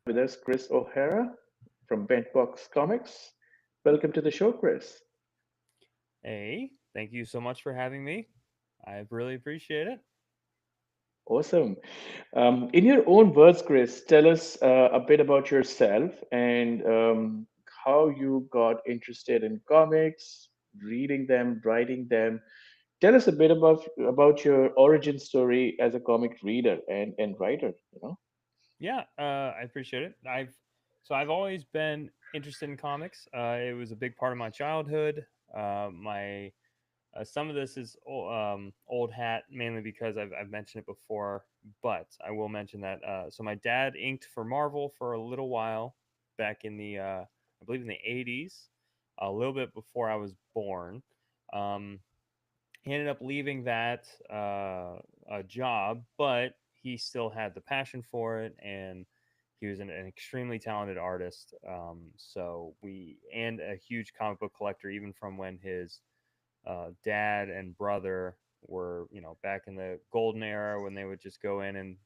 with us Chris O'Hara from Bentbox Comics. Welcome to the show, Chris. Hey, thank you so much for having me. I really appreciate it. Awesome. In your own words, Chris, tell us a bit about yourself and how you got interested in comics, reading them, writing them. Tell us a bit about your origin story as a comic reader and writer. Yeah, I appreciate it. I've always been interested in comics. It was a big part of my childhood. My Some of this is old hat, mainly because I've mentioned it before. But I will mention that. So my dad inked for Marvel for a little while back in the I believe in the '80s, a little bit before I was born. Um, he ended up leaving that job, but he still had the passion for it, and he was an extremely talented artist. And a huge comic book collector, even from when his dad and brother were, back in the golden era when they would just go in and,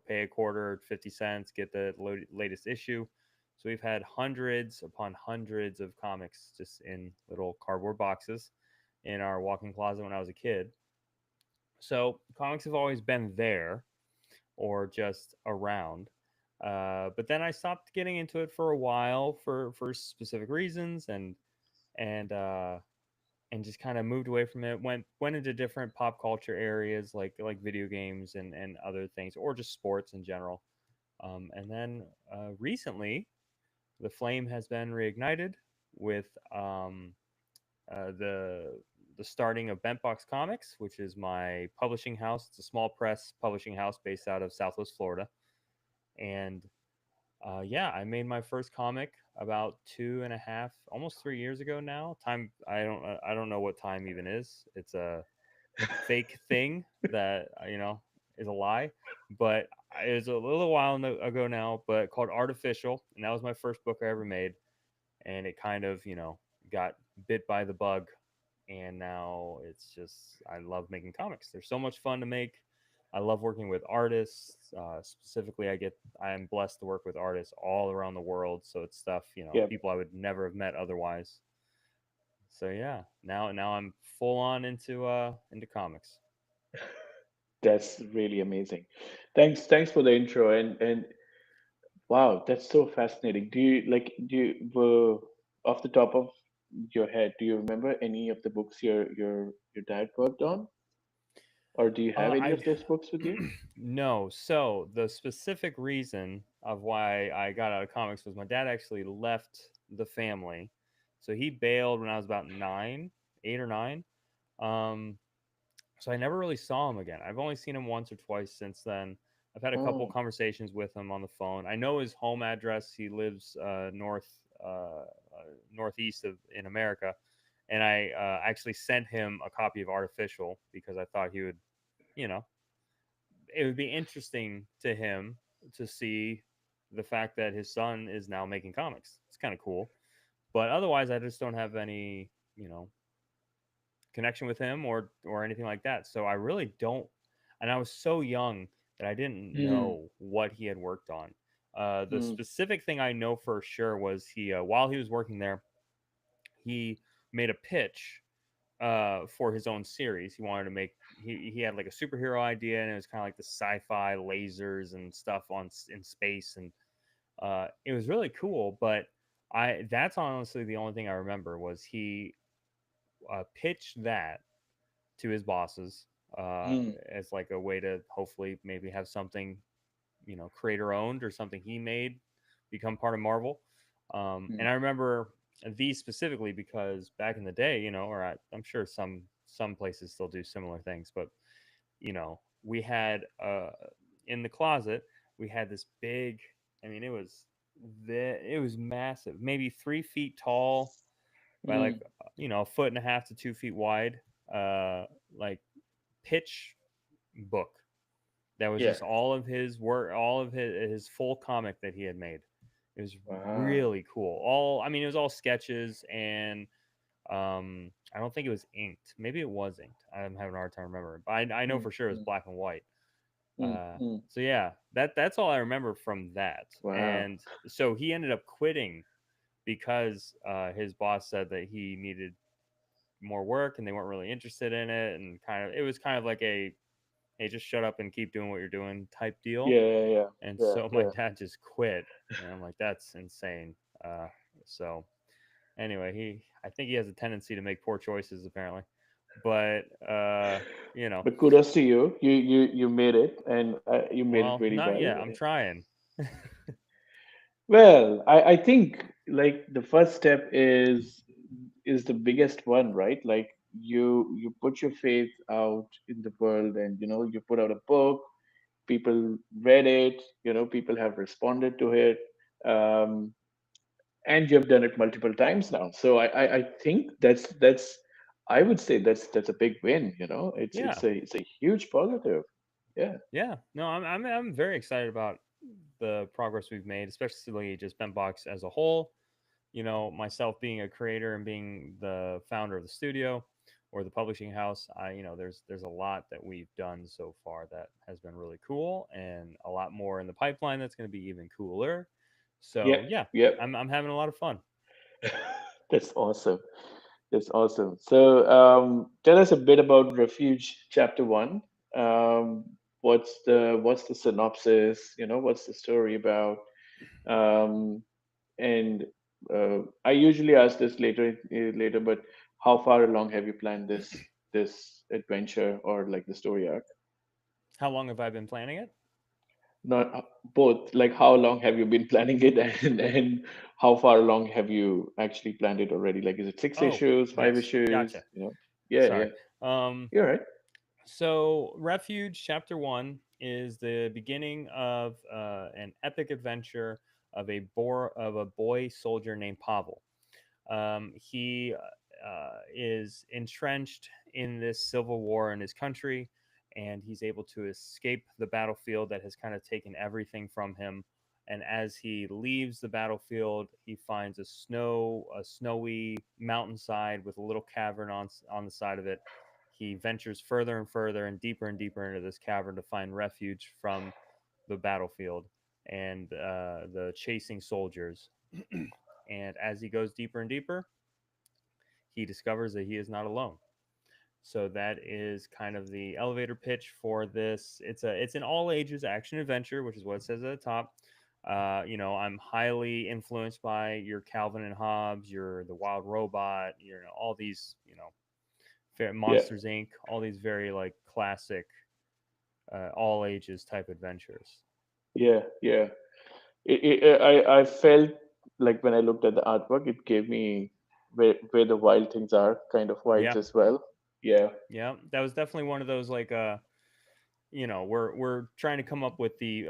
pay a quarter, 50 cents, get the latest issue. So we've had hundreds upon hundreds of comics just in little cardboard boxes in our walk-in closet when I was a kid. So comics have always been there or just around. But then I stopped getting into it for a while for specific reasons, and and just kind of moved away from it. Went into different pop culture areas like video games and other things, or just sports in general. And then recently, the flame has been reignited with uh, the the starting of Bentbox Comics, which is my publishing house. It's a small press publishing house based out of Southwest Florida, and yeah, I made my first comic about 2.5, almost 3 years ago now. Time I don't know what time even is. It's a fake thing that is a lie, but it was a little while ago now. But called Artificial, and that was my first book I ever made, and it kind of got bit by the bug, and now it's just I love making comics. They're so much fun to make. I love working with artists. Specifically, I am blessed to work with artists all around the world. So it's stuff Yeah, people I would never have met otherwise. So yeah, now I'm full on into comics. that's really amazing. Thanks for the intro and wow, that's so fascinating. Off the top of your head, do you remember any of the books your dad worked on, or do you have any I of those books with you? No. So the specific reason of why I got out of comics was my dad actually left the family. So he bailed when I was about 8 or 9. Um, so I never really saw him again. I've only seen him once or twice since then. I've had a couple Oh, conversations with him on the phone. I know his home address. He lives northeast of in America, and I actually sent him a copy of Artificial because I thought he would, you know, it would be interesting to him to see the fact that his son is now making comics. It's kind of cool. But otherwise, I just don't have any, connection with him or anything like that. So I really don't. And I was so young that I didn't hmm, know what he had worked on. The hmm, specific thing I know for sure was while he was working there, he made a pitch for his own series. He wanted to make he had like a superhero idea, and it was kind of like the sci-fi lasers and stuff in space, and it was really cool. But I that's honestly the only thing I remember was he pitched that to his bosses hmm, as like a way to hopefully maybe have something creator owned or something he made become part of Marvel. hmm. And I remember these specifically because back in the day, I'm sure some places still do similar things, but we had in the closet we had this big. I mean, it was massive, maybe 3 feet tall by like Mm, a foot and a half to 2 feet wide, like pitch book that was yeah. just all of his work, all of his full comic that he had made. It was Wow. really cool. All I mean, it was all sketches, and I don't think it was inked. Maybe it was inked. I'm having a hard time remembering, but I know Mm, for sure it was mm, black and white. mm, mm. So yeah, that's all I remember from that. Wow. And so he ended up quitting because his boss said that he needed more work and they weren't really interested in it, and kind of it was kind of like a hey, just shut up and keep doing what you're doing type deal. Yeah, yeah, yeah, And yeah, so my yeah. dad just quit, and I'm like, that's insane. So anyway, I think he has a tendency to make poor choices apparently, but you know, But kudos to you. You made it, and you made it well, really not well. yet. I'm trying. Well, I think like the first step is the biggest one, right? Like you put your faith out in the world, and you put out a book. People read it. People have responded to it. Um, and you've done it multiple times now. So I think that's I would say that's a big win. It's Yeah, it's a huge positive. Yeah. yeah. No, I'm very excited about the progress we've made, especially just Bentbox as a whole. You know, myself being a creator and being the founder of the studio or the publishing house, there's a lot that we've done so far that has been really cool, and a lot more in the pipeline that's going to be even cooler. Yep. So yeah, Yep. I'm having a lot of fun. That's awesome. That's awesome. So tell us a bit about Refuge Chapter One. Um, what's the synopsis? What's the story about? Um, and I usually ask this later, but how far along have you planned this adventure or like the story arc? How long have I been planning it? Not both. Like how long have you been planning it, and how far along have you actually planned it already? Like, is it six Oh, issues, five yes, issues? gotcha. Yeah, Sorry. yeah. Um, You're right. So, Refuge Chapter 1 is the beginning of an epic adventure of a boy soldier named Pavel. He is entrenched in this civil war in his country, and he's able to escape the battlefield that has kind of taken everything from him. And as he leaves the battlefield, he finds a snowy mountainside with a little cavern on the side of it. He ventures further and deeper into this cavern to find refuge from the battlefield and the chasing soldiers. And as he goes deeper and deeper, he discovers that he is not alone. So that is kind of the elevator pitch for this. It's an all ages action adventure, which is what it says at the top. I'm highly influenced by your Calvin and Hobbes, your The Wild Robot, all these, Yeah, Monsters Inc., all these very like classic all ages type adventures. yeah, yeah. I felt like when I looked at the artwork, it gave me where the wild things are kind of vibes Yeah, as well. Yeah, yeah, that was definitely one of those like we're trying to come up with the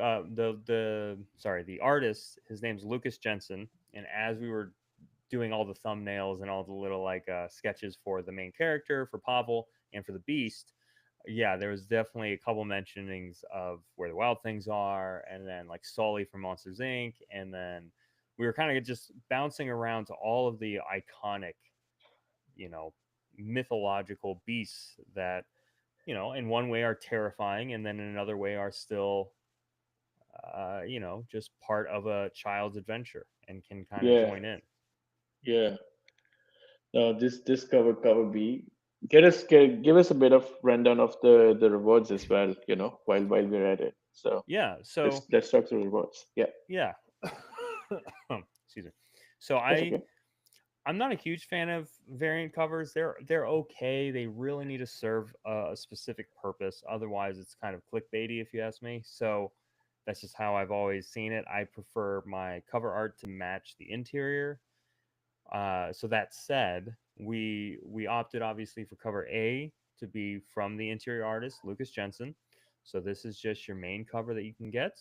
artist. His name's Lucas Jensen, and as we were doing all the thumbnails and all the little like sketches for the main character, for Pavel, and for the Beast, yeah, there was definitely a couple mentionings of where the wild things are, and then like Sully from Monsters Inc., and then we were kind of just bouncing around to all of the iconic, you know, mythological beasts that in one way are terrifying, and then in another way are still, just part of a child's adventure and can kind of yeah, join in. yeah. No, this cover B. Give us a bit of rundown of the rewards as well. While we're at it. So Yeah. let's So, let's talk through rewards. Yeah, yeah. Excuse me. So that's okay. I'm not a huge fan of variant covers. They're okay. They really need to serve a specific purpose. Otherwise, it's kind of clickbaity, if you ask me. So that's just how I've always seen it. I prefer my cover art to match the interior. So that said, we opted obviously for cover A to be from the interior artist Lucas Jensen. So this is just your main cover that you can get.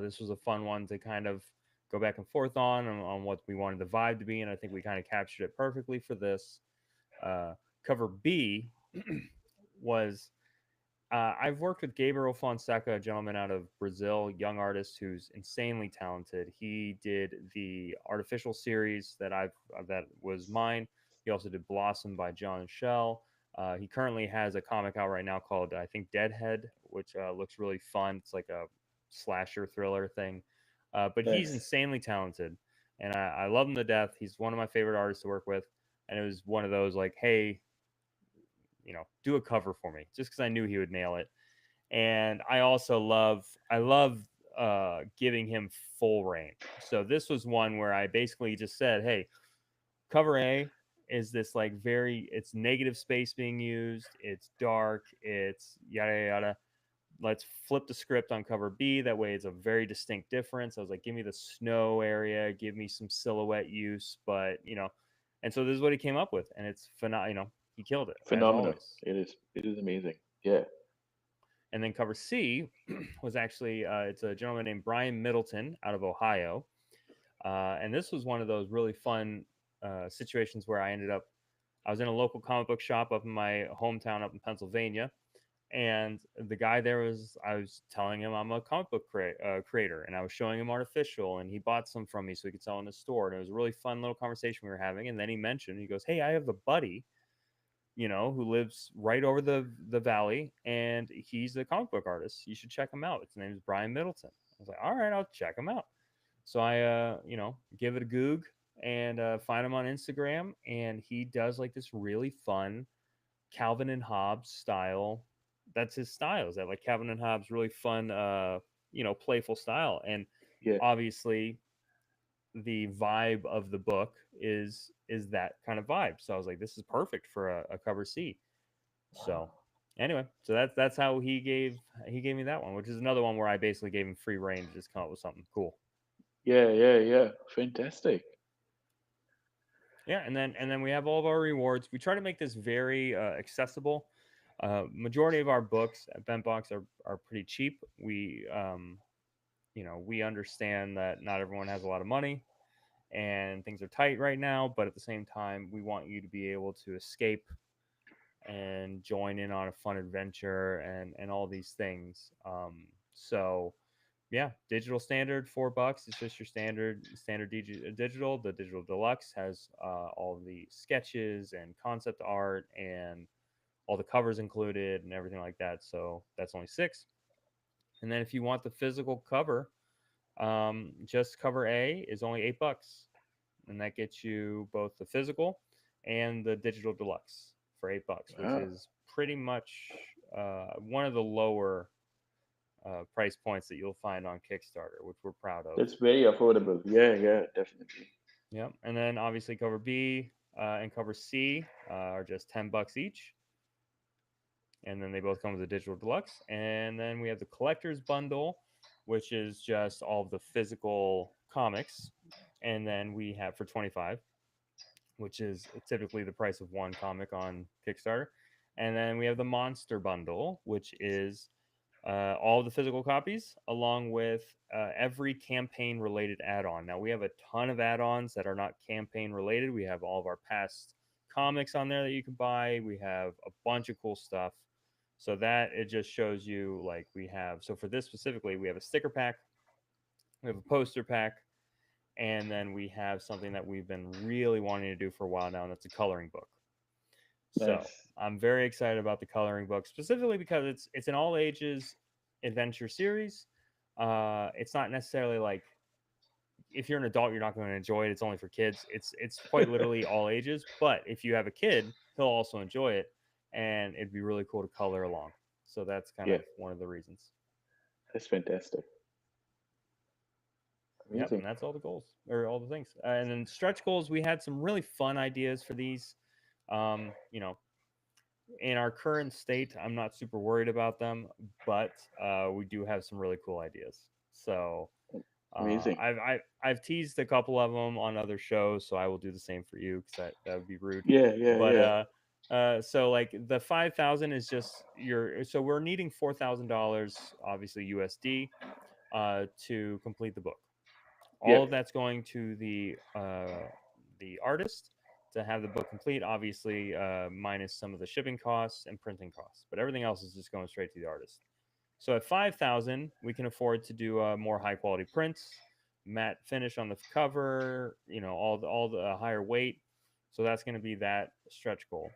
This was a fun one to kind of go back and forth on what we wanted the vibe to be, and I think we kind of captured it perfectly for this. Cover B was I've worked with Gabriel Fonseca, a gentleman out of Brazil, young artist who's insanely talented. He did the artificial series that was mine. He also did Blossom by John and Shell. He currently has a comic out right now called I think Deadhead, which looks really fun. It's like a slasher thriller thing. But he's Nice. insanely talented, and I love him to death. He's one of my favorite artists to work with, and it was one of those like, hey, do a cover for me, just because I knew he would nail it. And I love giving him full reign. So this was one where I basically just said, hey, cover A is this like it's negative space being used, it's dark, it's yada yada yada. Let's flip the script on cover B. That way it's a very distinct difference. I was like, give me the snow area, give me some silhouette use, but. And so this is what he came up with, and it's phenomenal. He killed it as Phenomenal. always. It is. It is amazing. Yeah. And then cover C was actually it's a gentleman named Brian Middleton out of Ohio, and this was one of those really fun situations where I was in a local comic book shop up in my hometown up in Pennsylvania, and the guy there I was telling him I'm a comic book creator, and I was showing him Artificial, and he bought some from me so he could sell in the store, and it was a really fun little conversation we were having. And then he goes, hey, I have a buddy who lives right over the valley, and he's a comic book artist. You should check him out. His name is Brian Middleton. I was like, all right, I'll check him out. So I, give it a goog and find him on Instagram, and he does like this really fun Calvin and Hobbes style. That's his style. Is that like Calvin and Hobbes really fun, playful style, and Yeah. obviously the vibe of the book is that kind of vibe. So I was like, this is perfect for a cover C. So anyway, so that's how he gave me that one, which is another one where I basically gave him free reign to just come up with something cool. Yeah. Yeah. Yeah. Fantastic. Yeah, and then we have all of our rewards. We try to make this very accessible. Majority of our books at Bentbox are pretty cheap. We understand that not everyone has a lot of money and things are tight right now, but at the same time, we want you to be able to escape and join in on a fun adventure and all these things. So yeah, digital standard $4. It's just your standard digital. The digital deluxe has all the sketches and concept art and all the covers included and everything like that. So that's only 6. And then if you want the physical cover, just cover A is only $8, and that gets you both the physical and the digital deluxe for $8, which Ah, is pretty much one of the lower price points that you'll find on Kickstarter, which we're proud of. that's very affordable. Yeah. Yeah. Definitely. Yep. And then obviously cover B and cover C are just $10 each. And then they both come with a digital deluxe. And then we have the collector's bundle, which is just all of the physical comics. And then we have for 25, which is typically the price of one comic on Kickstarter. And then we have the monster bundle, which is all the physical copies along with every campaign related add-on. Now we have a ton of add-ons that are not campaign related. We have all of our past comics on there that you can buy. We have a bunch of cool stuff. So that it just shows you like we have. So for this specifically, we have a sticker pack, we have a poster pack, and then we have something that we've been really wanting to do for a while now, and that's a coloring book. So Nice. I'm very excited about the coloring book, specifically because it's an all ages adventure series. It's not necessarily like if you're an adult, you're not going to enjoy it. It's only for kids. It's quite literally all ages. But if you have a kid, he'll also enjoy it, and it'd be really cool to color along. So that's kind Yeah. of one of the reasons. That's fantastic. Yep, Amazing. and that's all the goals or all the things. And then stretch goals, we had some really fun ideas for these. Um, you know, in our current state, I'm not super worried about them, but we do have some really cool ideas. So Amazing. I've teased a couple of them on other shows, so I will do the same for you because that would be rude. Yeah. Yeah. But Yeah. so like the 5,000 is just your. So we're needing $4,000, obviously USD, to complete the book. All Yep. of that's going to the artist to have the book complete, obviously minus some of the shipping costs and printing costs, but everything else is just going straight to the artist. So at 5,000 we can afford to do more high quality prints, matte finish on the cover, all the higher weight. So that's going to be that stretch goal.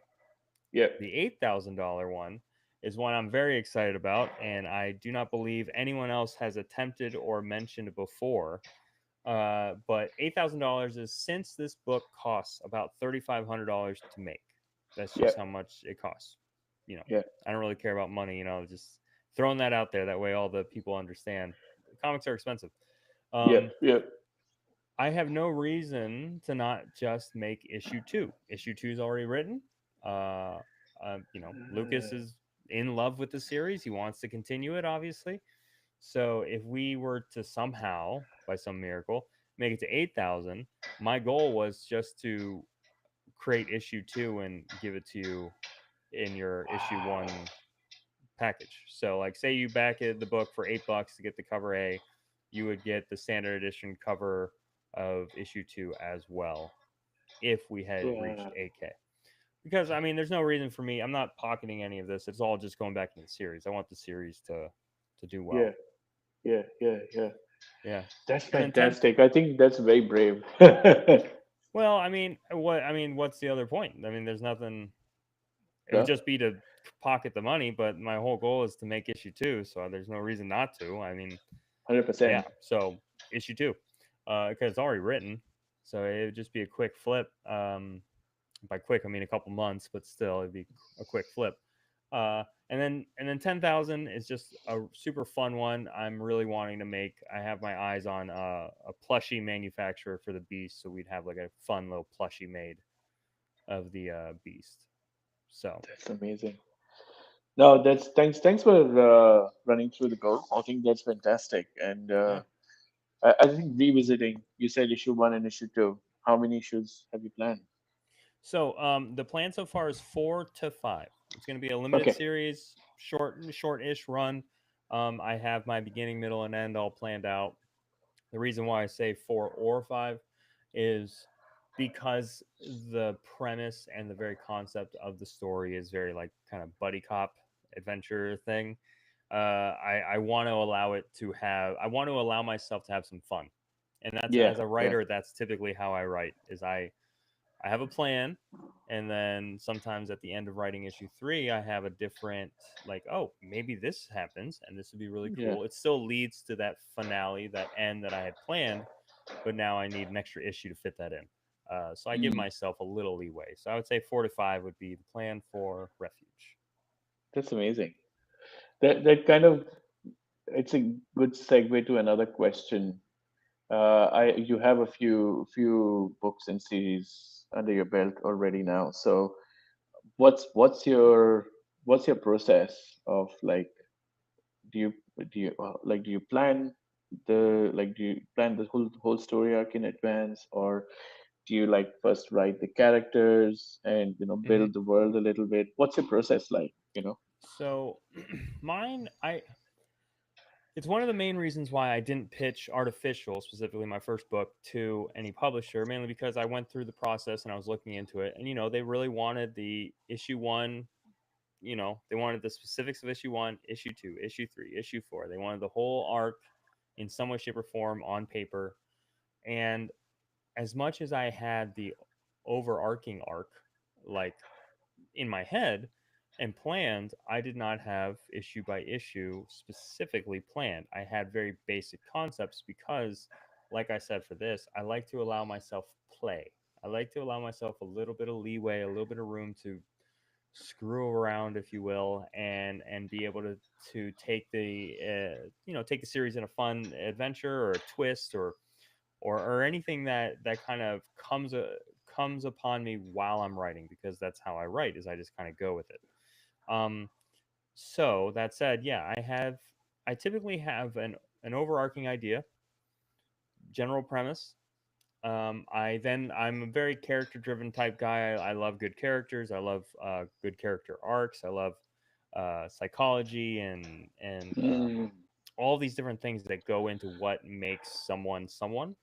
Yep. The $8,000 one is one I'm very excited about, and I do not believe anyone else has attempted or mentioned before. But $8,000 is since this book costs about $3,500 to make. That's Yeah, just how much it costs. You know, yeah, I don't really care about money. Just throwing that out there. That way, all the people understand. Comics are expensive. yeah, Um, yeah. I have no reason to not just make issue two. Issue two is already written. Uh, Lucas is in love with the series. He wants to continue it, obviously. So if we were to somehow, by some miracle, make it to 8,000, my goal was just to create issue two and give it to you in your issue one package. So, like, say you back it, the book for $8 to get the cover A, you would get the standard edition cover of issue two as well if we had reached Wow. 8K. Because I mean, there's no reason for me. I'm not pocketing any of this. It's all just going back into the series. I want the series to do Yeah, well. yeah, yeah, yeah. Yeah, That's and then 10. fantastic. I think that's very brave. No, Well, I mean, what's the other point? I mean, there's nothing. It would just be to pocket the money, but my whole goal is to make issue two, so there's no reason not to. I mean, yeah. 100%. So issue two, because it's already written, so it would just be a quick flip. By quick, I mean a couple months, but still, it'd be a quick flip. And then 10,000 is just a super fun one. I'm really wanting to make. I have my eyes on a plushie manufacturer for the Beast, so we'd have like a fun little plushie made of the Beast. So That's amazing. No, that's thanks for running through the goal. I think that's fantastic. And yeah. I think revisiting, you said issue one and issue two. How many issues have you planned? So the plan so far is 4 to 5. It's going to be a limited Okay. series, short-ish run. I have my beginning, middle, and end all planned out. The reason why I say 4 or 5 is because the premise and the very concept of the story is very like kind of buddy cop adventure thing. I want to allow it to have. I want to allow myself to have some fun, and that's Yeah, as a yeah. writer. That's typically how I write. Is I have a plan, and then sometimes at the end of writing issue three, I have a different, like, oh, maybe this happens and this would be really Yeah. cool. It still leads to that finale, that end that I had planned, but now I need an extra issue to fit that in. So I give Mm, myself a little leeway. So I would say 4 to 5 would be the plan for Refuge. that's amazing. That kind of it's a good segue to another question. I You have a few books and series under your belt already now. So what's your process of like do you do you plan do you plan the whole story arc in advance, or do you like first write the characters and Hmm. build the world a little bit? What's your process like? So mine, it's one of the main reasons why I didn't pitch Artificial, specifically my first book, to any publisher, mainly because I went through the process and I was looking into it. And, they really wanted the issue one, they wanted the specifics of issue one, issue two, issue three, issue four. They wanted the whole arc in some way, shape, or form on paper. And as much as I had the overarching arc, like in my head and planned, I did not have issue by issue specifically planned. I had very basic concepts because, like I said, for this, I like to allow myself play. I like to allow myself a little bit of leeway, a little bit of room to screw around, if you will, and be able to take the take the series in a fun adventure or a twist or anything that kind of comes upon me while I'm writing, because that's how I write, is I just kind of go with it. Um, so that said, yeah, I typically have an overarching idea, general premise. I'm a very character driven type guy. I love good characters. I love good character arcs. I love psychology and Mm, all these different things that go into what makes someone someone.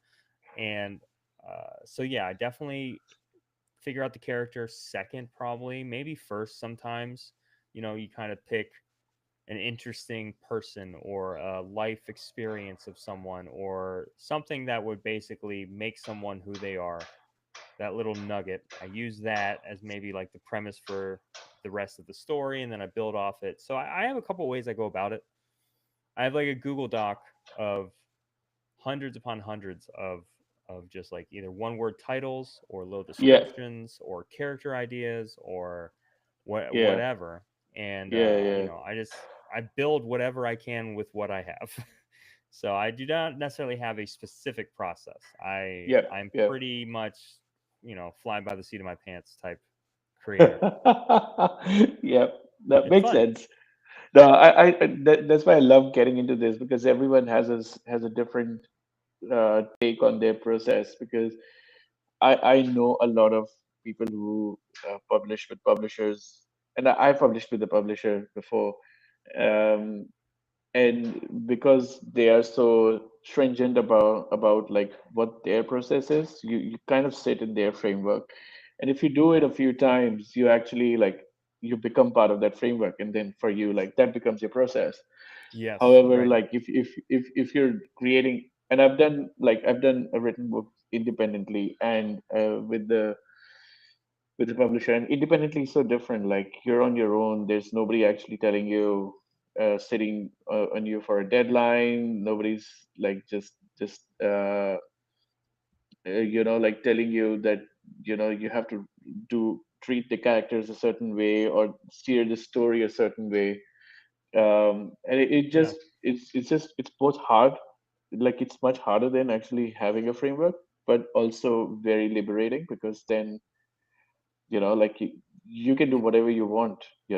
And so yeah, I definitely figure out the character second, probably, maybe first sometimes. You kind of pick an interesting person or a life experience of someone or something that would basically make someone who they are. that little nugget. I use that as maybe like the premise for the rest of the story, and then I build off it. So I have a couple ways I go about it. I have like a Google Doc of hundreds upon hundreds of just like either one word titles or little Yeah, descriptions or character ideas or yeah, whatever. And yeah, you yeah. know, I build whatever I can with what I have. So I do not necessarily have a specific process. Yep, I'm yep. pretty much, you know, fly by the seat of my pants type creator. Yep, that It's makes fun. sense. No, that's why I love getting into this because everyone has a different take on their process. Because I know a lot of people who publish with publishers, and I published with the publisher before, um, and because they are so stringent about like what their process is, you kind of sit in their framework, and if you do it a few times, you actually like you become part of that framework, and then for you like that becomes your process. Yes, However, right. like if you're creating, and I've done a written book independently and with the publisher, and independently is so different. Like you're on your own, there's nobody actually telling you sitting on you for a deadline. Nobody's like just like telling you that you have to do treat the characters a certain way or steer the story a certain way. And it Yeah. just it's both hard, like it's much harder than actually having a framework, but also very liberating because then like you can do whatever you want, Yeah.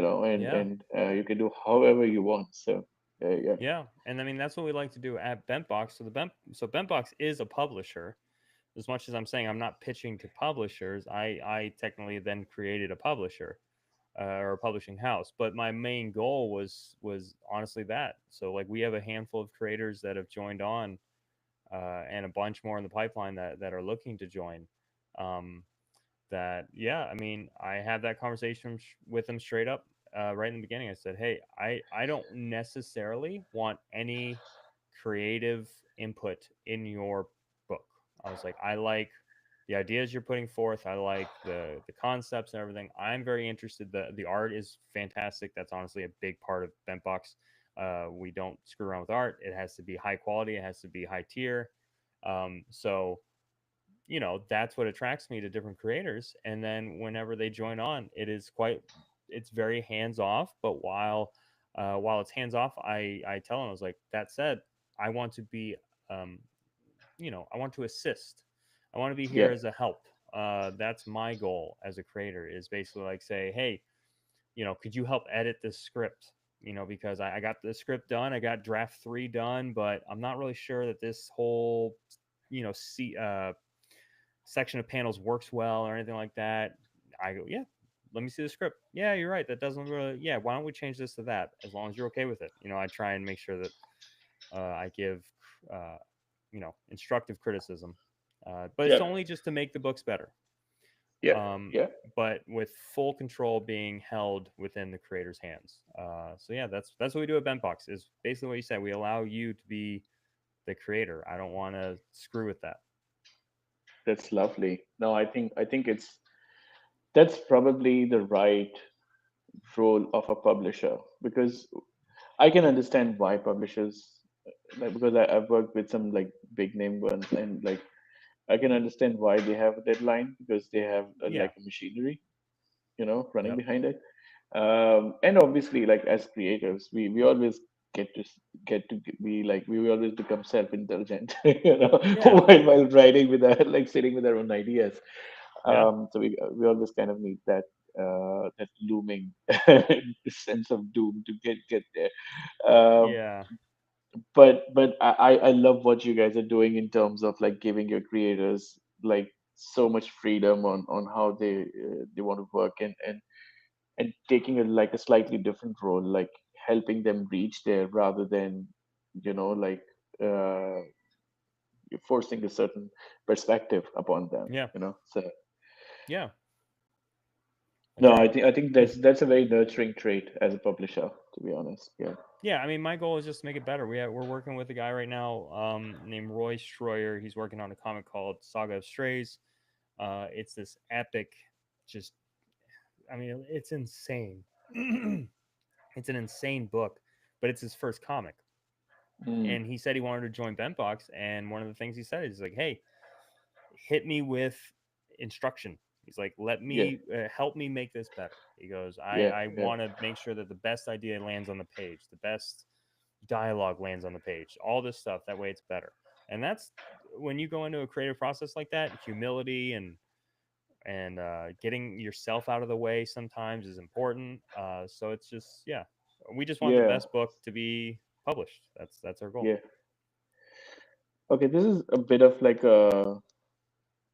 and you can do however you want. So yeah. Yeah. And I mean that's what we like to do at Bentbox. So Bentbox is a publisher. As much as I'm saying I'm not pitching to publishers, I technically then created a publisher or a publishing house. But my main goal was honestly that. So like we have a handful of creators that have joined on, and a bunch more in the pipeline that are looking to join. Um, that yeah, I mean I had that conversation with them straight up right in the beginning. I said, hey, I don't necessarily want any creative input in your book. I was like, I like the ideas you're putting forth. I like the concepts and everything. I'm very interested. The art is fantastic. That's honestly a big part of Bentbox. We don't screw around with art. It has to be high quality. It has to be high tier. So you know that's what attracts me to different creators. And then whenever they join on, it's very hands off. But while it's hands off, I tell them, I was like, that said, I want to be um, I want to assist. I want to be here Yeah, as a help. That's my goal as a creator, is basically like say, hey, could you help edit this script? Because I got the script done, I got draft 3 done, but I'm not really sure that this whole see section of panels works well or anything like that. I go, yeah, let me see the script. Yeah, you're right. That doesn't really, yeah, why don't we change this to that as long as you're okay with it? I try and make sure that I give, uh, instructive criticism, but it's yeah, only just to make the books better. yeah, Um, yeah. but with full control being held within the creator's hands. So yeah, that's what we do at Bentbox. Is basically what you said. We allow you to be the creator. I don't want to screw with that. That's lovely. No, I think that's probably the right role of a publisher, because I can understand why publishers, like, because I've worked with some like big name ones, and like I can understand why they have a deadline, because they have Yeah. like a machinery, running Yep. behind it. And obviously, like as creators, we always get to be like, we always become self-indulgent, Yeah. while writing with our, like sitting with our own ideas. Yeah. So we always kind of need that looming sense of doom to get there. Um, Yeah. but I love what you guys are doing in terms of like giving your creators like so much freedom on how they want to work, and taking like a slightly different role, like helping them reach there rather than like uh forcing a certain perspective upon them. Yeah. So Yeah. I no, try. I think that's a very nurturing trait as a publisher, to be honest. Yeah. Yeah, I mean, my goal is just to make it better. We're working with a guy right now named Roy Stroyer. He's working on a comic called Saga of Strays. It's this epic, just, I mean, it's insane. It's an insane book, but it's his first comic. Mm. And he said he wanted to join Bentbox, and one of the things he said is like, "Hey, hit me with instruction." He's like, "Let Yeah, me help me make this better." He goes, yeah, I yeah, want to make sure that the best idea lands on the page, the best dialogue lands on the page, all this stuff. That way, it's better." And that's when you go into a creative process like that, humility and getting yourself out of the way sometimes is important. So it's just, yeah, we just want the yeah, best book to be published. That's our goal. yeah. Okay, this is a bit of like a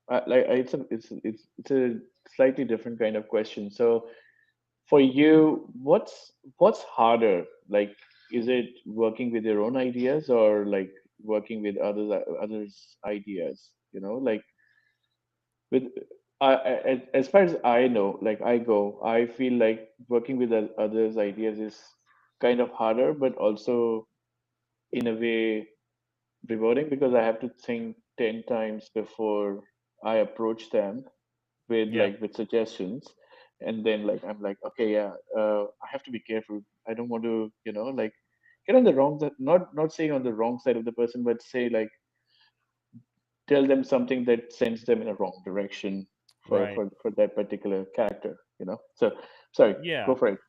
it's a slightly different kind of question. So for you, what's harder? Like, is it working with your own ideas or like working with others' ideas? Like with as far as I know, like I go, I feel like working with others' ideas is kind of harder, but also in a way rewarding because I have to think 10 times before I approach them Yeah, with suggestions, and then like I'm like, okay, yeah, I have to be careful. I don't want to, like get on the not saying on the wrong side of the person, but say like tell them something that sends them in a wrong direction for right. for that particular character. So sorry, Yeah, go for it.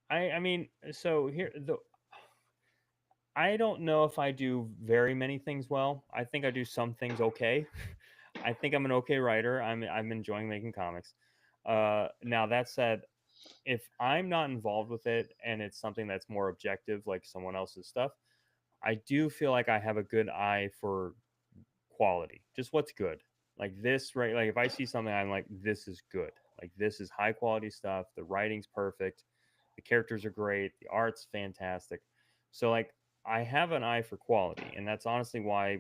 I mean, so here the I don't know if I do very many things well. I think I do some things okay. I think I'm an okay writer. I'm enjoying making comics. Now that said, if I'm not involved with it and it's something that's more objective, like someone else's stuff, I do feel like I have a good eye for quality, just what's good. Like this, right? Like if I see something, I'm like, this is good. Like this is high quality stuff. The writing's perfect. The characters are great. The art's fantastic. So like I have an eye for quality, and that's honestly why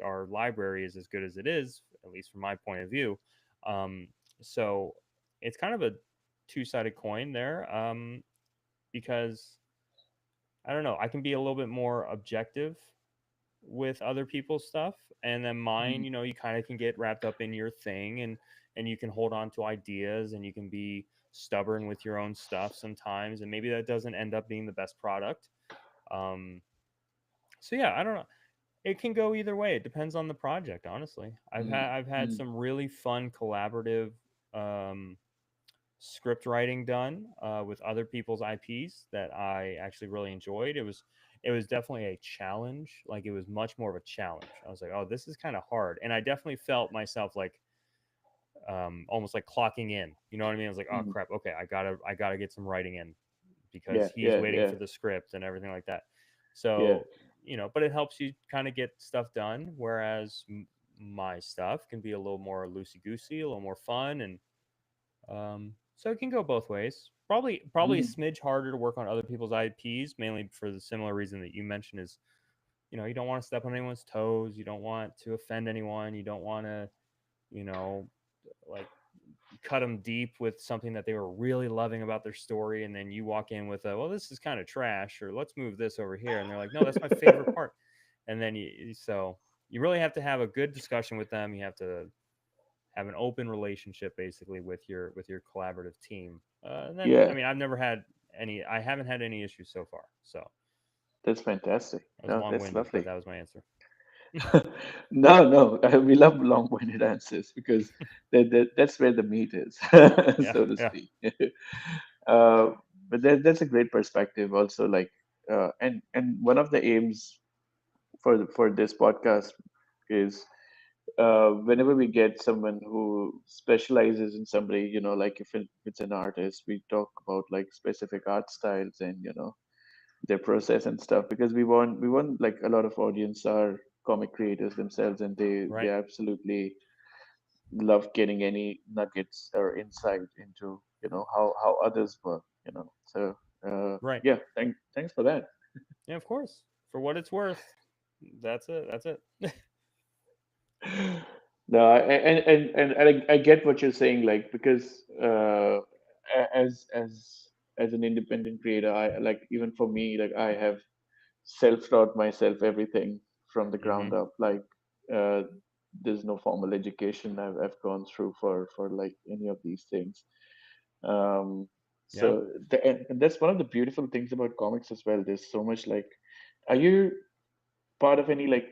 our library is as good as it is, at least from my point of view. Um, so it's kind of a two-sided coin there, because I don't know. I can be a little bit more objective with other people's stuff, and then mine, Mm, you kind of can get wrapped up in your thing, and you can hold on to ideas, and you can be stubborn with your own stuff sometimes, and maybe that doesn't end up being the best product. um so yeah, I don't know, it can go either way. It depends on the project, honestly. mm, I've had mm, some really fun collaborative um script writing done with other people's IPs that I actually really enjoyed. It was definitely a challenge. Like it was much more of a challenge. I was like, oh, this is kind of hard, and I definitely felt myself like almost like clocking in. You know what I mean? I was like, oh mm. crap, okay, I gotta get some writing in because Yeah, he's yeah, waiting yeah, for the script and everything like that. yeah, So but it helps you kind of get stuff done. Whereas my stuff can be a little more loosey goosey, a little more fun, and so it can go both ways. Probably a mm, smidge harder to work on other people's IPs, mainly for the similar reason that you mentioned is, you don't want to step on anyone's toes, you don't want to offend anyone, you don't want to, you know, like cut them deep with something that they were really loving about their story, and then you walk in with a, well, this is kind of trash, or let's move this over here, and they're like, no, that's my favorite part, and then so you really have to have a good discussion with them. You have to have an open relationship basically with your collaborative team. And then I yeah. mean I haven't had any issues so far. So That's fantastic. I was No, long that's winded, but lovely. that was my answer. No, no, we love long-winded answers because that's where the meat is, Yeah, so to yeah, speak. uh, but that's a great perspective, also. Like, and one of the aims for this podcast is whenever we get someone who specializes in somebody, like if it's an artist, we talk about like specific art styles and their process and stuff because we want like a lot of audience are comic creators themselves and they right. absolutely love getting any nuggets or insight into how others work. So Right. yeah, thanks for that. Yeah, of course. For what it's worth. That's it. That's it. No, and I get what you're saying, like because as an independent creator, I like even for me, like I have self-taught myself everything from the Mm-hmm. ground up. Like uh, there's no formal education I've gone through for like any of these things. Um, Yeah. and that's one of the beautiful things about comics as well. There's so much like, are you part of any like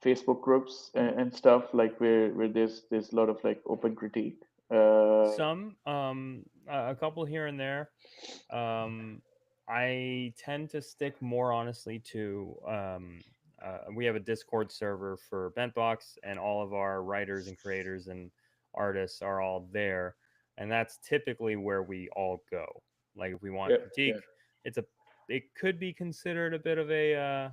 Facebook groups and stuff like where there's a lot of like open critique? Some, a couple here and there. Um, I tend to stick more honestly to we have a Discord server for Bentbox, and all of our writers and creators and artists are all there, and that's typically where we all go. Like if we want Yeah, yeah, critique, it's a it could be considered a bit of a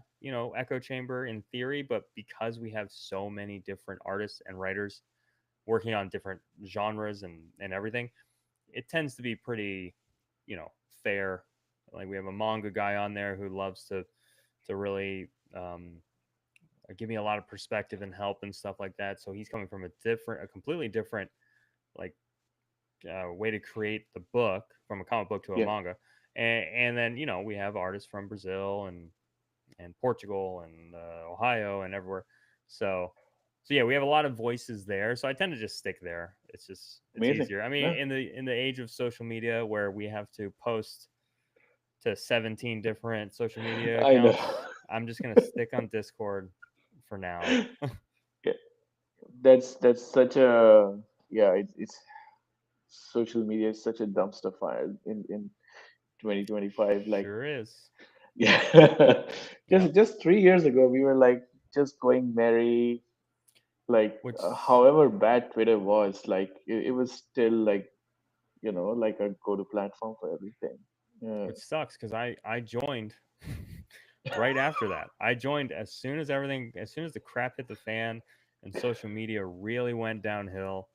echo chamber in theory, but because we have so many different artists and writers working on different genres and everything, it tends to be pretty, fair. Like we have a manga guy on there who loves to really give me a lot of perspective and help and stuff like that. So he's coming from a completely different like way to create the book from a comic book to a yeah. manga. And then we have artists from Brazil and Portugal and Ohio and everywhere. So so yeah, we have a lot of voices there. So I tend to just stick there. It's Amazing. easier. I mean, No, in the age of social media where we have to post to 17 different social media I know. accounts, I'm just gonna stick on Discord for now. Yeah, that's such a yeah. It's social media is such a dumpster fire in 2025. Like Sure is. yeah, Yep. just 3 years ago we were like just going merry. Like Which however bad Twitter was, like it was still like like a go-to platform for everything. Yeah. which sucks because I joined right after that. I joined as soon as the crap hit the fan and social media really went downhill.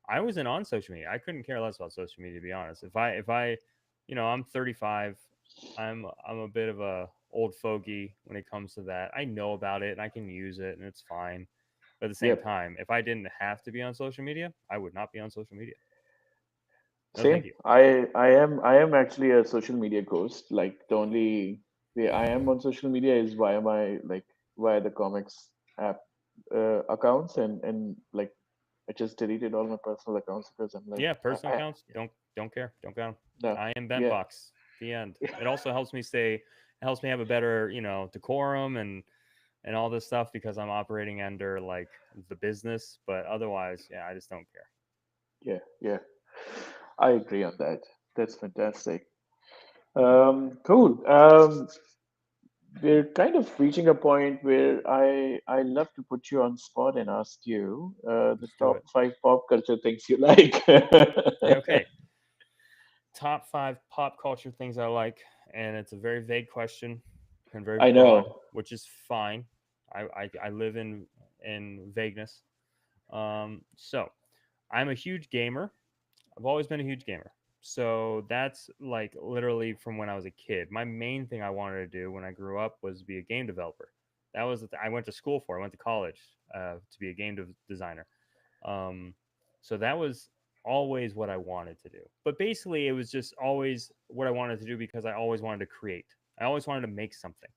I wasn't on social media. I couldn't care less about social media, to be honest. If I, I'm 35. I'm a bit of a old fogey when it comes to that. I know about it and I can use it and it's fine. But at the same Yep. time, if I didn't have to be on social media, I would not be on social media. No, thank Same. you. I am actually a social media ghost. Like the only way I am on social media is via my like via the comics app accounts and like I just deleted all my personal accounts because I'm like Yeah, personal I accounts don't care, don't count 'em. no I am yeah Bentbox. The end. It also helps me stay. It helps me have a better, decorum and all this stuff because I'm operating under like the business. But otherwise, yeah, I just don't care. yeah. I agree on that. That's fantastic. Cool. We're kind of reaching a point where I love to put you on spot and ask you the Let's do top it. five pop culture things you like. Okay, top five pop culture things I like, and it's a very vague question and very I broad, know. which is fine. I live in vagueness. So I'm a huge gamer. I've always been a huge gamer. So that's like literally from when I was a kid. My main thing I wanted to do when I grew up was be a game developer. That was I went to school for. I went to college to be a designer. Um, so that was always what I wanted to do. But basically, it was just always what I wanted to do because I always wanted to create. I always wanted to make something.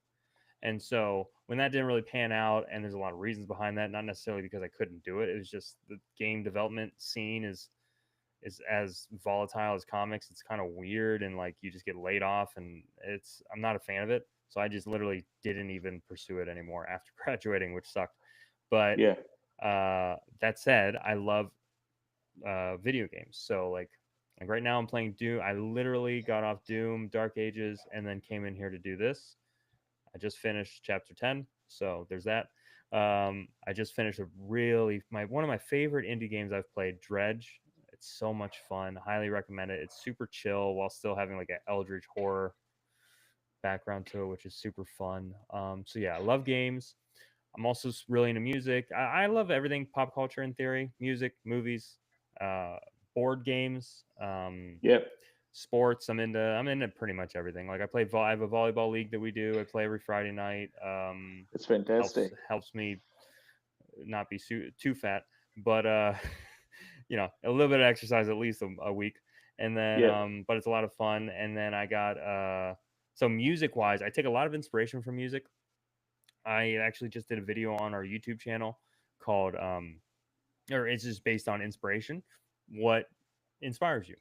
And so when that didn't really pan out, and there's a lot of reasons behind that, not necessarily because I couldn't do it. It was just the game development scene is as volatile as comics. It's kind of weird and like you just get laid off and I'm not a fan of it. So I just literally didn't even pursue it anymore after graduating, which sucked. But Yeah, that said, I love video games. So like right now I'm playing Doom. I literally got off Doom, Dark Ages, and then came in here to do this. I just finished chapter 10, so there's that. I just finished a really my one of my favorite indie games I've played, Dredge. It's so much fun. Highly recommend it. It's super chill while still having like an eldritch horror background to it, which is super fun. So yeah, I love games. I'm also really into music. I love everything pop culture in theory: music, movies, uh, board games, yeah. sports. I'm into pretty much everything. Like I have a volleyball league that we do. I play every Friday night. It's Helps fantastic. helps me not be too fat, but a little bit of exercise at least a week. And then Yeah. but it's a lot of fun. And then I got so music wise, I take a lot of inspiration from music. I actually just did a video on our YouTube channel called or it's just based on inspiration. What inspires you?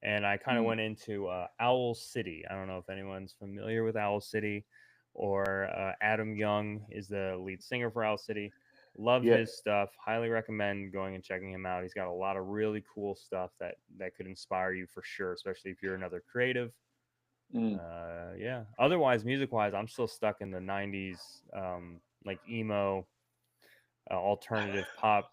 And I kind of Mm. went into Owl City. I don't know if anyone's familiar with Owl City, or Adam Young is the lead singer for Owl City. Love Yeah. his stuff. Highly recommend going and checking him out. He's got a lot of really cool stuff that could inspire you for sure, especially if you're another creative. Mm. Yeah. Otherwise, music wise, I'm still stuck in the '90s, like emo, alternative pop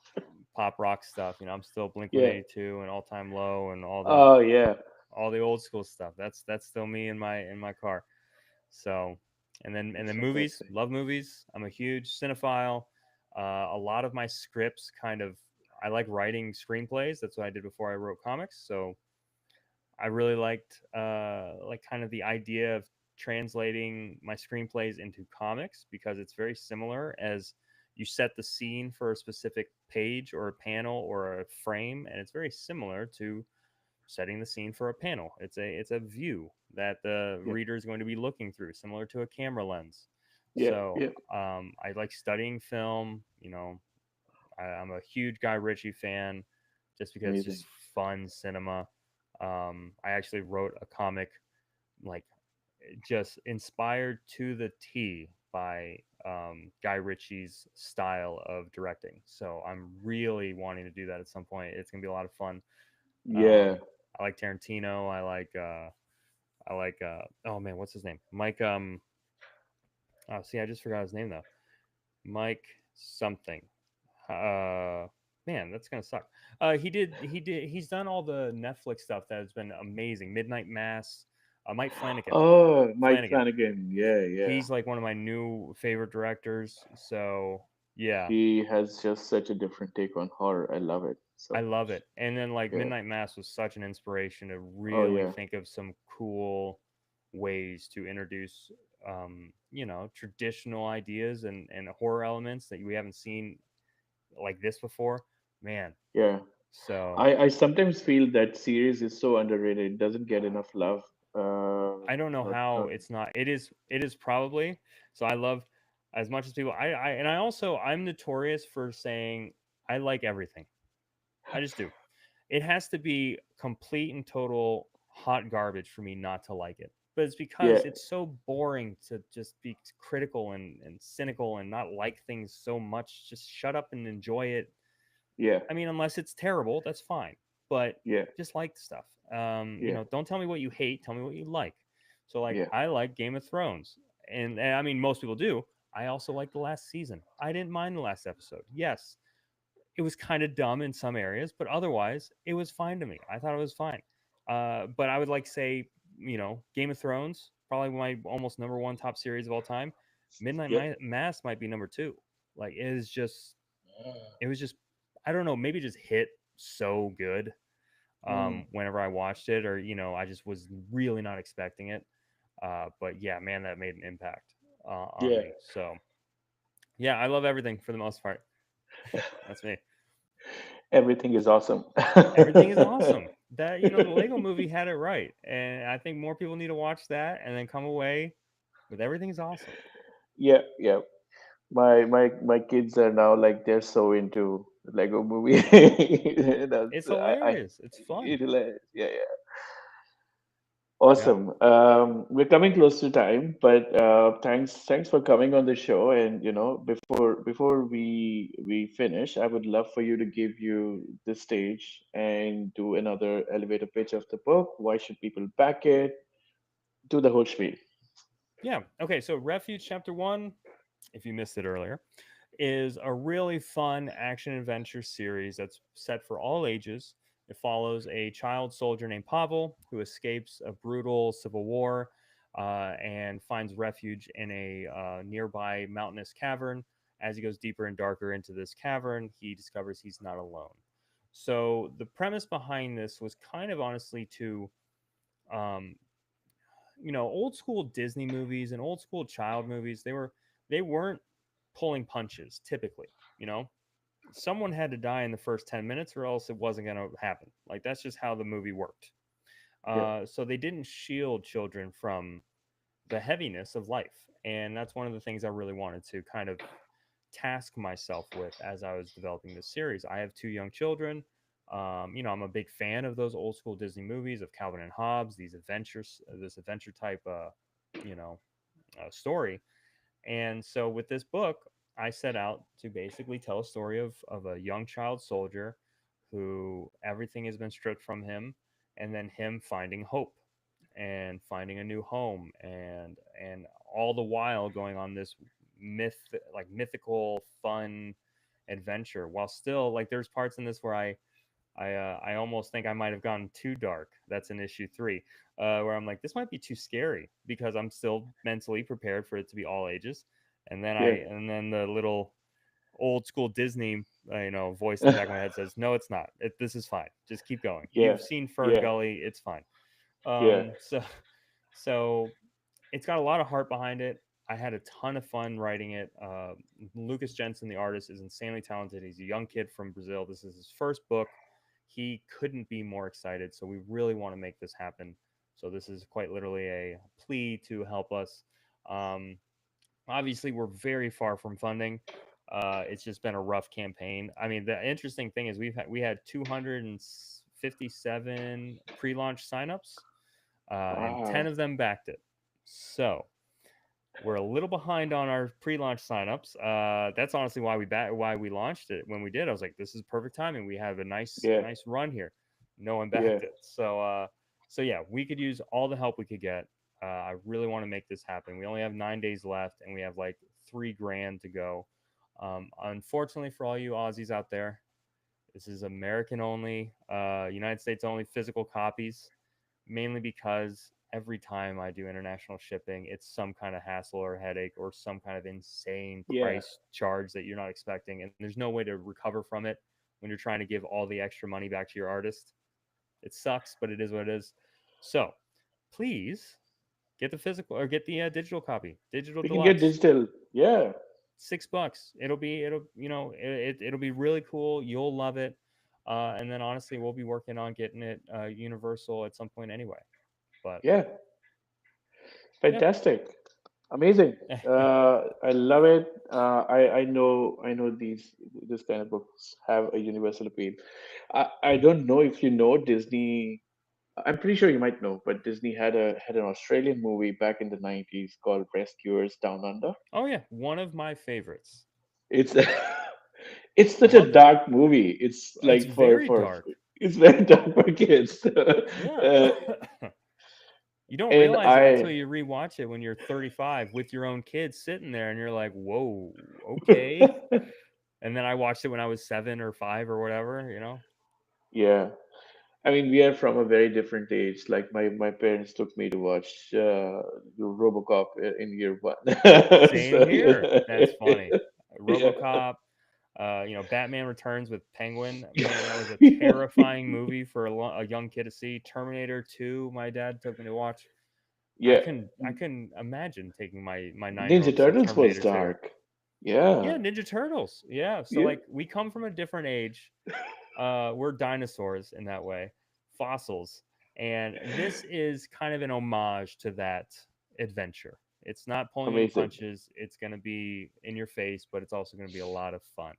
rock stuff. I'm still Blink Yeah. 182 and All Time Low and Oh yeah. all the old school stuff. That's still me in my car. So, and That's then movies, fantastic. love movies. I'm a huge cinephile. A lot of my scripts kind of I like writing screenplays. That's what I did before I wrote comics. So I really liked like kind of the idea of translating my screenplays into comics because it's very similar as you set the scene for a specific page or a panel or a frame, and it's very similar to setting the scene for a panel. It's a view that the Yeah. reader is going to be looking through, similar to a camera lens. Yeah. So Yeah. I like studying film. I'm a huge Guy Ritchie fan, just because it's Amazing. just fun cinema. I actually wrote a comic like just inspired to the T by Guy Ritchie's style of directing. So I'm really wanting to do that at some point. It's gonna be a lot of fun. Yeah. I like Tarantino. I like oh man, what's his name? Mike oh see, I just forgot his name though. Mike something. Uh Man, that's gonna suck. He's done all the Netflix stuff that has been amazing. Midnight Mass. Mike Flanagan. Oh, Mike Flanagan. Flanagan. Yeah. Yeah. He's like one of my new favorite directors. So yeah, He has just such a different take on horror. I love it I so love much. it. And then like Yeah. Midnight Mass was such an inspiration to Oh really yeah. think of some cool ways to introduce traditional ideas and horror elements that we haven't seen like this before. Man. Yeah. So I sometimes feel that series is so underrated. It doesn't get enough love. I don't know how Not it's not. It is probably. So I love as much as people I also I'm notorious for saying I like everything. I just do. It has to be complete and total hot garbage for me not to like it. But it's yeah. because it's so boring to just be critical and cynical and not like things so much. Just shut up and enjoy it. Yeah. I mean, unless it's terrible, that's fine. But Yeah. just like stuff. Yeah. Don't tell me what you hate. Tell me what you like. So, like, Yeah. I like Game of Thrones, and I mean, most people do. I also like the last season. I didn't mind the last episode. Yes, it was kind of dumb in some areas, but otherwise, it was fine to me. I thought it was fine. But I would like say, Game of Thrones, probably my almost number one top series of all time. Midnight Yep. Mass might be number two. Like, it was just I don't know, maybe just hit so good Mm. whenever I watched it, or I just was really not expecting it. But yeah, man, that made an impact on Yeah. me. So yeah, I love everything for the most part. That's me. Everything is awesome. Everything is awesome. That the Lego Movie had it right, and I think more people need to watch that and then come away with everything's awesome. Yeah. Yeah. My kids are now like they're so into Lego movie. It's That's I hilarious. It's fun. it, yeah, yeah. Yeah, Awesome. We're coming close to time, but thanks for coming on the show. And before we finish, I would love for you to give you the stage and do another elevator pitch of the book. Why should people back it? Do the whole spiel. yeah. Okay, so Refuge Chapter One, if you missed it earlier, is a really fun action adventure series that's set for all ages. It follows a child soldier named Pavel who escapes a brutal civil war and finds refuge in a nearby mountainous cavern. As he goes deeper and darker into this cavern, he discovers he's not alone. So, the premise behind this was kind of honestly to um, old school Disney movies and old school child movies, they weren't pulling punches typically, you know. Someone had to die in the first 10 minutes or else it wasn't going to happen. Like that's just how the movie worked. Yeah. So they didn't shield children from the heaviness of life. And that's one of the things I really wanted to kind of task myself with as I was developing this series. I have two young children. I'm a big fan of those old school Disney movies of Calvin and Hobbes, these adventures, this adventure type, you know, story. And so with this book, I set out to basically tell a story of a young child soldier who everything has been stripped from him, and then him finding hope and finding a new home, and all the while going on this mythical fun adventure, while still like there's parts in this where I almost think I might have gone too dark. That's in issue 3, where I'm like, this might be too scary because I'm still mentally prepared for it to be all ages. Yeah. And then the little old school Disney, voice in the back of my head says, no, it's not. This is fine. Just keep going. Yeah. You've seen Fern Yeah. Gully. It's fine. Yeah. So so it's got a lot of heart behind it. I had a ton of fun writing it. Lucas Jensen, the artist, is insanely talented. He's a young kid from Brazil. This is his first book. He couldn't be more excited. So we really want to make this happen. So this is quite literally a plea to help us. Um, Obviously, we're very far from funding. It's just been a rough campaign. I mean, the interesting thing is we had 257 pre-launch signups, and 10 Wow. of them backed it. So we're a little behind on our pre-launch signups. That's honestly why we launched it when we did. I was like, this is perfect timing. We have a Yeah. nice run here. No one Yeah. backed it. So yeah, we could use all the help we could get. I really want to make this happen. We only have 9 days left, and we have like 3 grand to go. Unfortunately, for all you Aussies out there, this is American only, United States only physical copies, mainly because every time I do international shipping, it's some kind of hassle or headache or some kind of insane Yeah. price charge that you're not expecting. And there's no way to recover from it when you're trying to give all the extra money back to your artist. It sucks, but it is what it is. So please get the physical or get the digital copy, digital We can get deluxe. digital. Yeah. $6. It'll be really cool. You'll love it. And then honestly, we'll be working on getting it universal at some point anyway. But Yeah. yep. Fantastic. Amazing. I love it. I know these this kind of books have a universal appeal. I don't know if you know Disney. I'm pretty sure you might know, but Disney had an Australian movie back in the 90s called Rescuers Down Under. Oh yeah, one of my favorites. It's it's such a Loved it. dark movie. It's It's like very for dark. it's very dark for kids. Yeah. You don't And realize it until I you rewatch it when you're 35 with your own kids sitting there and you're like, "Whoa, okay." And then I watched it when I was 7 or 5 or whatever. yeah. I mean, we are from a very different age. Like my parents took me to watch RoboCop in year one. Same So here. yeah, That's funny. yeah, RoboCop, Batman Returns with Penguin. Man, that was a yeah, terrifying movie for a young kid to see. Terminator 2, my dad took me to watch. yeah. I couldn't imagine taking my 9 year Ninja old to see Turtles was Terminator 2. dark. Yeah, Yeah, Ninja Turtles. Yeah, so yeah, like we come from a different age. We're dinosaurs in that way, fossils, and this is kind of an homage to that adventure. It's not pulling any amazing. punches. It's going to be in your face, but it's also going to be a lot of fun.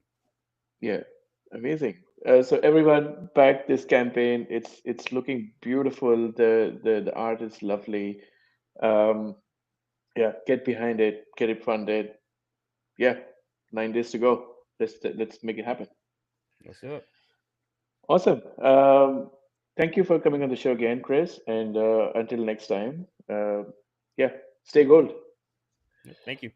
Yeah, amazing. So everyone back this campaign. It's looking beautiful. The art is lovely. Um, yeah, get behind it. Get it funded. Yeah, 9 days to go. Let's make it happen. Let's do it. Awesome. Thank you for coming on the show again, Chris. And until next time, yeah, stay gold. Yep, thank you.